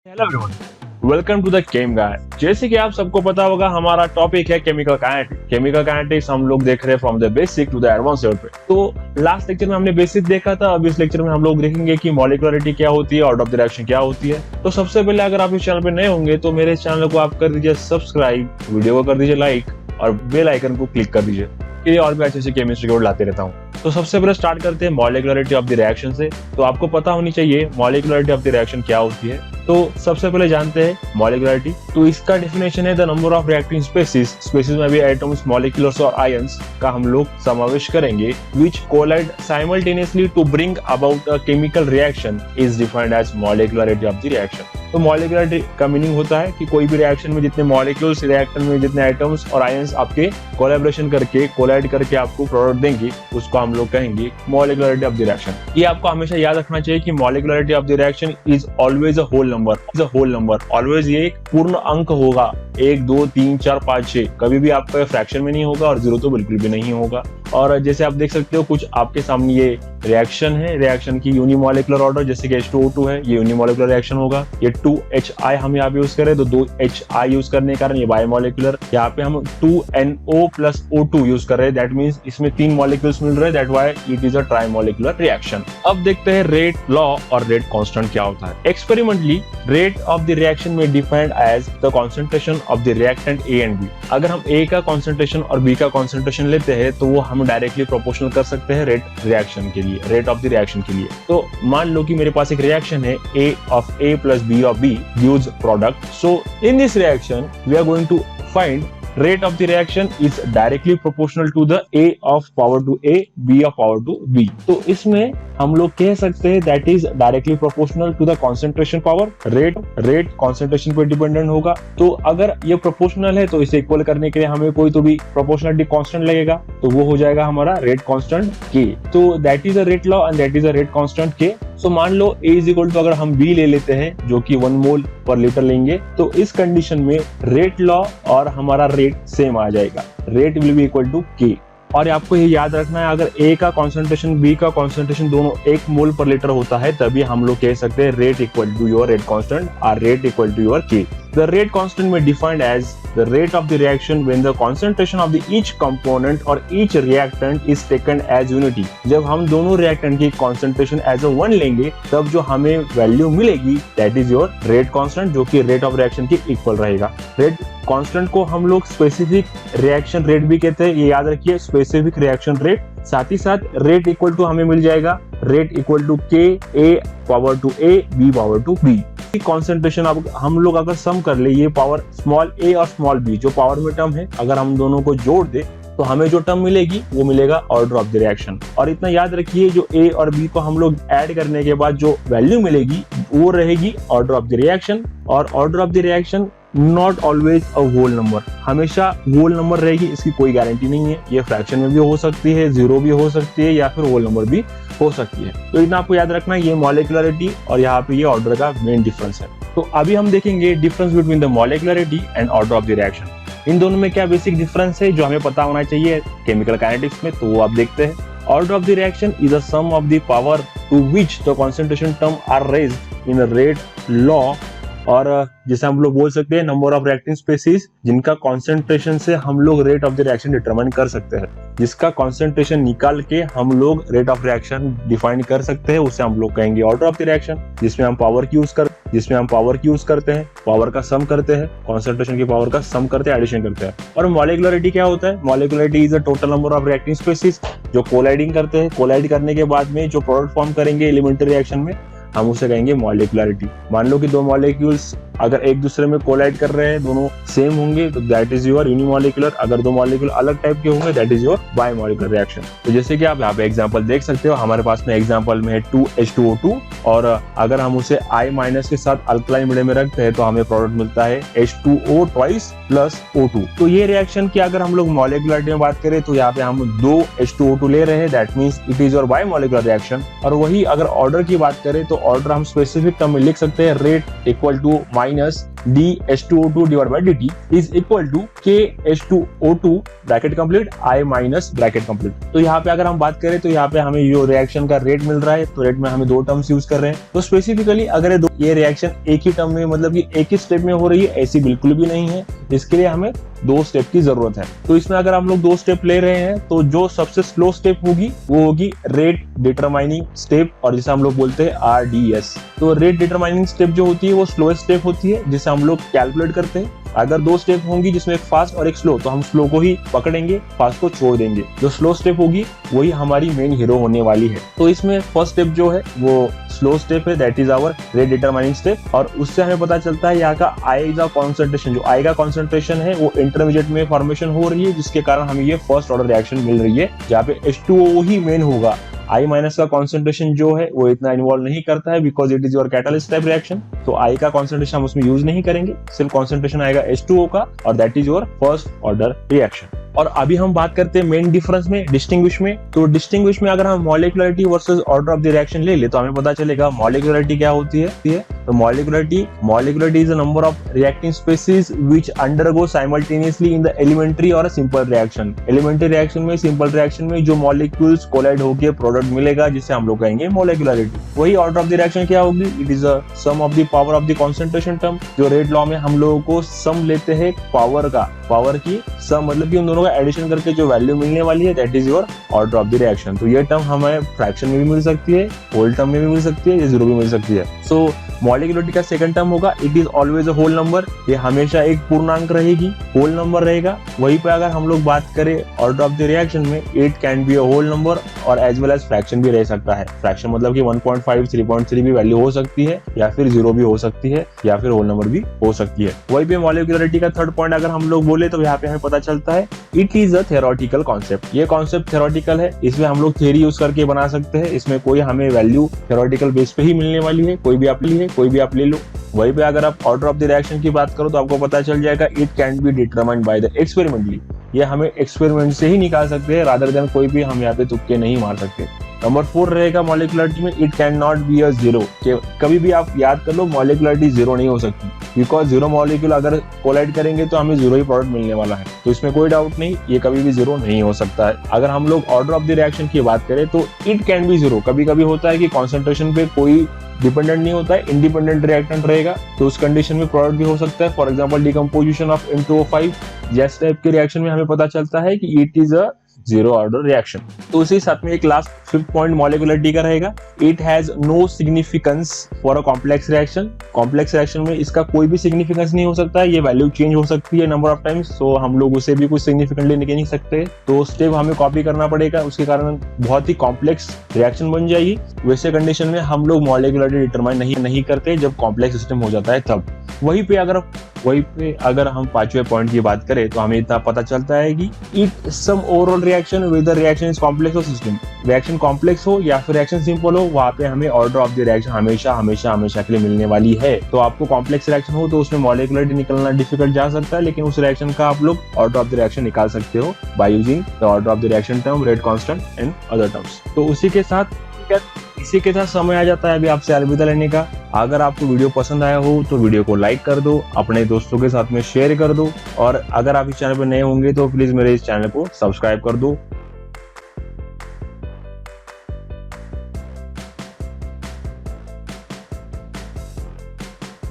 Hello everyone, welcome to the chem guy. जैसे कि आप सबको पता होगा, हमारा टॉपिक है केमिकल काइनेटिक्स। केमिकल काइनेटिक्स हम लोग देख रहे हैं from the basic to the advance level पे। तो लास्ट लेक्चर में हमने बेसिक देखा था, अब इस लेक्चर में हम लोग देखेंगे कि मॉलिक्युलरिटी क्या होती है, ऑर्डर ऑफ द रिएक्शन क्या होती है। तो सबसे पहले अगर आप इस चैनल पे नए होंगे तो मेरे चैनल को आप कर दीजिए सब्सक्राइब, वीडियो को कर दीजिए लाइक और बेल आइकन को क्लिक कर दीजिए, ये और भी अच्छे से केमिस्ट्री को लाते रहता हूँ। तो सबसे पहले स्टार्ट करते हैं मॉलिक्युलरिटी ऑफ द रिएक्शन से। तो आपको पता होनी चाहिए मॉलिक्युलरिटी ऑफ द रिएक्शन क्या होती है। तो सबसे पहले जानते हैं मॉलिक्युलरिटी। तो इसका डेफिनेशन है the number of reacting species, species में भी एटम्स, मॉलिक्यूल्स और आयंस का हम लोग समावेश करेंगे, which collide simultaneously to bring about a chemical reaction is defined as molecularity of the reaction. तो मॉलिक्युलरिटी का मीनिंग होता है कि कोई भी रिएक्शन में जितने मॉलिक्यूल्स, रिएक्शन में जितने एटम्स और आयंस आपके कोलैबोरेशन करके, कोलाइड करके आपको प्रोडक्ट देंगे, उसको हम लोग कहेंगे मॉलिक्युलरिटी ऑफ द रिएक्शन। ये आपको हमेशा याद रखना चाहिए कि molecularity of the reaction is always a whole number, always ये एक पूर्ण अंक होगा। 1 2 3 4 5 6 कभी भी आपका फ्रैक्शन में नहीं होगा और 0 तो बिल्कुल भी नहीं होगा। और जैसे आप देख सकते हो, कुछ आपके सामने ये रिएक्शन है, रिएक्शन की यूनिमॉलिक्यूलर ऑर्डर, जैसे कि H2O2 है, ये यूनिमॉलिक्यूलर रिएक्शन होगा। ये 2HI हम यहाँ पे यूज करें तो 2HI यूज करने के कारण ये बायोमॉलिक्यूलर। यहाँ पे हम 2NO+O2 यूज कर रहे हैं, दैट मींस इसमें 3 मॉलिक्यूल्स मिल रहे हैं, that why it is a trimolecular reaction. अब देखते हैं रेट लॉ और रेट कांस्टेंट क्या होता है। Experimentally rate of the reaction में defined as the concentration of the reactant A and B। अगर हम A का कॉन्सेंट्रेशन और B का कॉन्सेंट्रेशन लेते हैं तो वो हम डायरेक्टली प्रोपोर्शनल कर सकते हैं रेट रिएक्शन के लिए, रेट ऑफ द रिएक्शन के लिए। तो मान लो कि मेरे पास एक रिएक्शन है, A of A plus B of B gives product. So in this reaction we are going to find rate of the reaction is directly proportional to the A of power to A, B of power to B. तो इसमें हम लोग कह सकते हैं that is directly proportional to the concentration power. Rate concentration पर dependent होगा। तो अगर ये प्रोपोर्शनल है तो इसे इक्वल करने के लिए हमें कोई तो भी प्रोपोर्शनलिटी कांस्टेंट लगेगा, तो वो हो जाएगा हमारा रेट कांस्टेंट K। तो that is a rate law and that is a rate constant K। सो मान लो A इज इक्वल टू, अगर हम B ले लेते हैं जो कि 1 मोल पर लीटर लेंगे, तो इस कंडीशन में रेट लॉ और हमारा रेट सेम आ जाएगा, rate will be equal to K। और आपको ये याद रखना है, अगर A का कॉन्सेंट्रेशन, B का कॉन्सेंट्रेशन दोनों 1 मोल पर लीटर होता है, तभी हम लोग कह सकते हैं rate equal to your rate constant और rate equal to your K। The rate constant may defined as the rate of the reaction when the concentration of the each component or each reactant is taken as unity। जब हम दोनों reactant की concentration as a 1 लेंगे, तब जो हमें value मिलेगी that is your rate constant, जो कि rate of reaction के equal रहेगा। Rate constant को हम लोग specific reaction rate भी कहते हैं, ये याद रखिए, specific reaction rate। साथ ही साथ rate equal to हमें मिल जाएगा rate equal to K, A power to A, B power to B। Concentration अब हम लोग अगर सम कर ले, ये पावर स्मॉल a और स्मॉल b जो पावर में टर्म है, अगर हम दोनों को जोड़ दे तो हमें जो टर्म मिलेगी वो मिलेगा ऑर्डर ऑफ द रिएक्शन। और इतना याद रखिए, जो a और b को हम लोग ऐड करने के बाद जो वैल्यू मिलेगी वो रहेगी ऑर्डर ऑफ द रिएक्शन। और order of the reaction not always a whole number, हमेशा होल नंबर रहेगी, इसकी कोई गारंटी नहीं है। ये फ्रैक्शन में भी हो सकती है, 0 भी हो सकती है, या फिर होल नंबर भी हो सकती है। तो इतना आपको याद रखना है, ये मॉलिक्युलरिटी और यहाँ पे ये ऑर्डर का मेन डिफरेंस है। तो अभी हम देखेंगे difference between the molecularity and order of the reaction. इन दोनों में क्या बेसिक डिफरेंस है जो हमें पता होना चाहिए केमिकल काइनेटिक्स में, तो वो आप देखते हैं। Order of the reaction is a sum of the power to which the concentration term are raised in rate law, और जैसे हम लोग बोल सकते हैं नंबर ऑफ रिएक्टिंग स्पेसीज जिनका कॉन्सेंट्रेशन से हम लोग rate of the reaction determine कर सकते हैं। जिसका कॉन्सेंट्रेशन निकाल के हम लोग रेट ऑफ रिएक्शन डिफाइन कर सकते हैं, उसे हम लोग कहेंगे ऑर्डर ऑफ द रिएक्शन। जिसमें हम पावर की यूज करते हैं, पावर का सम करते हैं, कॉन्सेंट्रेशन की पावर का सम करते हैं, एडिशन करते हैं। और मॉलिक्युलरिटी क्या होता है? Molecularity is a total number of reacting species जो कोलाइडिंग करते हैं। कोलाइड करने के बाद में जो प्रोडक्ट फॉर्म करेंगे एलिमेंट्री रिएक्शन में, हम उसे कहेंगे मॉलिक्युलरिटी। मान लो कि 2 मॉलिक्यूल्स अगर एक दूसरे में कोलाइड कर रहे हैं, दोनों सेम होंगे तो दैट इज योर यूनिमॉलिक्यूलर। अगर 2 मॉलिक्यूल अलग टाइप के होंगे that is your biomolecular reaction. तो जैसे कि आप यहाँ पे एग्जांपल देख सकते हो, हमारे पास में एग्जांपल में है 2H2O2, और अगर हम उसे I- के साथ अल्कलाइन मीडियम में रखते हैं तो हमें प्रोडक्ट मिलता है H2O twice plus O2। तो ये रिएक्शन की अगर हम लोग मॉलिक्युलरिटी में बात करें तो यहाँ पे हम 2 H2O2 ले रहे हैं, that means it is your biomolecular reaction. और वही अगर ऑर्डर की बात करें तो ऑर्डर हम स्पेसिफिक टर्म में लिख सकते हैं, rate equal to minus dH2O2 divided by dt is equal to KH2O2 bracket complete I minus bracket complete. तो यहाँ पे अगर हम बात करें तो यहाँ पे हमें जो रिएक्शन का रेट मिल रहा है, तो रेट में हमें दो टर्म्स यूज कर रहे हैं। तो स्पेसिफिकली अगर ये रिएक्शन एक ही टर्म में मतलब कि एक ही स्टेप में हो रही है, ऐसी बिल्कुल भी नहीं है। इसके लिए हमें दो स्टेप की जरूरत है। तो इसमें अगर हम लोग दो स्टेप ले रहे हैं तो जो सबसे स्लो स्टेप होगी वो होगी रेट डिटरमाइनिंग स्टेप, और जिसे हम लोग बोलते हैं RDS। तो रेट डिटरमाइनिंग स्टेप जो होती है वो स्लोएस्ट स्टेप होती है, जिसे हम लोग कैलकुलेट करते हैं। अगर दो स्टेप होंगी जिसमें एक फास्ट और एक स्लो, तो हम स्लो को ही पकड़ेंगे, फास्ट को छोड़ देंगे। जो स्लो स्टेप होगी वही हमारी मेन हीरो होने वाली है। तो इसमें फर्स्ट स्टेप जो है वो स्लो स्टेप है, that is hour rate determining step. और उससे हमें पता चलता है यहाँ का आई का कॉन्सेंट्रेशन, जो आई का कॉन्सेंट्रेशन है वो इंटरमीडिएट में फॉर्मेशन हो रही है, जिसके कारण हमें ये फर्स्ट ऑर्डर रिएक्शन मिल रही है, जहाँ पे H2O ही मेन होगा। I माइनस का कॉन्सेंट्रेशन जो है वो इतना इन्वॉल्व नहीं करता है, because it is your catalyst type reaction. तो I का कॉन्सेंट्रेशन हम उसमें यूज नहीं करेंगे, सिर्फ कॉन्सेंट्रेशन आएगा H2O का, और that is your first order reaction. और अभी हम बात करते हैं मेन डिफरेंस में, डिस्टिंग्विश में। तो डिस्टिंग्विश में अगर हम molecularity versus order of the reaction ले ले तो हमें पता चलेगा मॉलिक्युलरिटी क्या होती है। तो molecularity is the number of reacting species which undergo simultaneously in the elementary और सिंपल रिएक्शन। एलिमेंट्री रिएक्शन में, सिंपल रिएक्शन में जो मॉलिक्यूल्स कोलाइड होकर प्रोडक्ट मिलेगा, जिसे हम लोग कहेंगे मॉलिक्युलरिटी। वही ऑर्डर ऑफ द रिएक्शन क्या होगी, it is a sum of the power of the concentration term. जो रेट लॉ में हम लोगों को सम लेते हैं पावर का, पावर की सम मतलब कि उन दोनों का एडिशन करके जो वैल्यू मिलने वाली है, that is your order of the reaction. तो ये टर्म हमें फ्रैक्शन में भी मिल सकती है, होल टर्म में भी मिल सकती है, या जीरो भी मिल सकती है। सो मॉलिक्युलरिटी का सेकंड टर्म होगा it is always a whole number. ये हमेशा एक पूर्णांक रहेगी, होल नंबर रहेगा। वहीं पे अगर हम लोग बात करें ऑर्डर ऑफ द रिएक्शन में, it can be a whole number और एज वेल एज फ्रैक्शन भी रह सकता है। फ्रैक्शन मतलब कि 1.5, 3.3 भी वैल्यू हो सकती है, या फिर जीरो भी हो सकती है, या फिर होल नंबर भी हो सकती है। वहीं पे मॉलिक्युलरिटी का थर्ड पॉइंट अगर हम लोग बोले तो यहाँ पे हमें पता चलता है it is a theoretical concept. ये कॉन्सेप्ट थ्योरेटिकल है, इसमें हम लोग थ्योरी यूज करके बना सकते हैं। इसमें कोई हमें वैल्यू थ्योरेटिकल बेस पे ही मिलने वाली है, कोई भी आप ले लो। वहीं पे अगर आप ऑर्डर ऑफ द रिएक्शन की बात करो तो आपको पता चल जाएगा it can be determined by the experimentally. ये हमें एक्सपेरिमेंट से ही निकाल सकते हैं, रादर देन कोई भी हम यहाँ पे तुक्के नहीं मार सकते। नंबर 4 रहेगा मॉलिक्युलरिटी में, it can not be a zero. कभी भी आप याद कर लो मॉलिक्युलरिटी जीरो नहीं हो सकती, बिकॉज जीरो मॉलिक्यूल अगर कोलाइड करेंगे तो हमें जीरो ही प्रोडक्ट मिलने वाला है। तो इसमें कोई डाउट नहीं, ये कभी भी जीरो नहीं हो सकता है। अगर हम लोग ऑर्डर ऑफ द रिएक्शन की बात करें तो इट कैन बी जीरो। कभी कभी होता है कि कॉन्सेंट्रेशन पे कोई डिपेंडेंट नहीं होता है, इंडिपेंडेंट रिएक्टेंट रहेगा, तो उस कंडीशन में प्रोडक्ट भी हो सकता है। For example decomposition of N2O5 जैसे टाइप के रिएक्शन में हमें पता चलता है कि it is a zero order reaction. तो उसी साथ में एक लास्ट फिफ्थ पॉइंट मॉलिक्युलरिटी का रहेगा, it has no significance for a complex reaction. Complex reaction में इसका कोई भी सिग्निफिकेंस नहीं हो सकता है, ये वैल्यू चेंज हो सकती है नंबर ऑफ टाइम्स, तो हम लोग उसे भी कुछ सिग्निफिकेंटली निकल नहीं सकते। तो स्टेप हमें कॉपी करना पड़ेगा, उसके कारण बहुत ही कॉम्प्लेक्स रिएक्शन बन जाएगी। वैसे कंडीशन में हम लोग मॉलिक्युलरिटी डिटरमाइन नहीं करते, जब कॉम्प्लेक्स सिस्टम हो जाता है तब। वहीं पे अगर हम पांचवें पॉइंट की बात करें तो हमें इतना पता चलता है कि it sum overall reaction whether reaction is complex और सिस्टम। रिएक्शन कॉम्प्लेक्स हो या फिर रिएक्शन सिंपल हो, वहां पे हमें ऑर्डर ऑफ द रिएक्शन हमेशा के लिए मिलने वाली है। तो आपको कॉम्प्लेक्स रिएक्शन हो तो उसमें मॉलिक्युलरिटी निकलना डिफिकल्ट जा सकता है, लेकिन उस रिएक्शन का आप लोग ऑर्डर ऑफ द रिएक्शन निकाल सकते हो by using the order of the reaction term, rate constant and other terms. तो इसी के साथ समय आ जाता है अभी आपसे अलविदा लेने का। अगर आपको वीडियो पसंद आया हो तो वीडियो को लाइक कर दो, अपने दोस्तों के साथ में शेयर कर दो, और अगर आप इस चैनल पर नए होंगे तो प्लीज मेरे इस चैनल को सब्सक्राइब कर दो।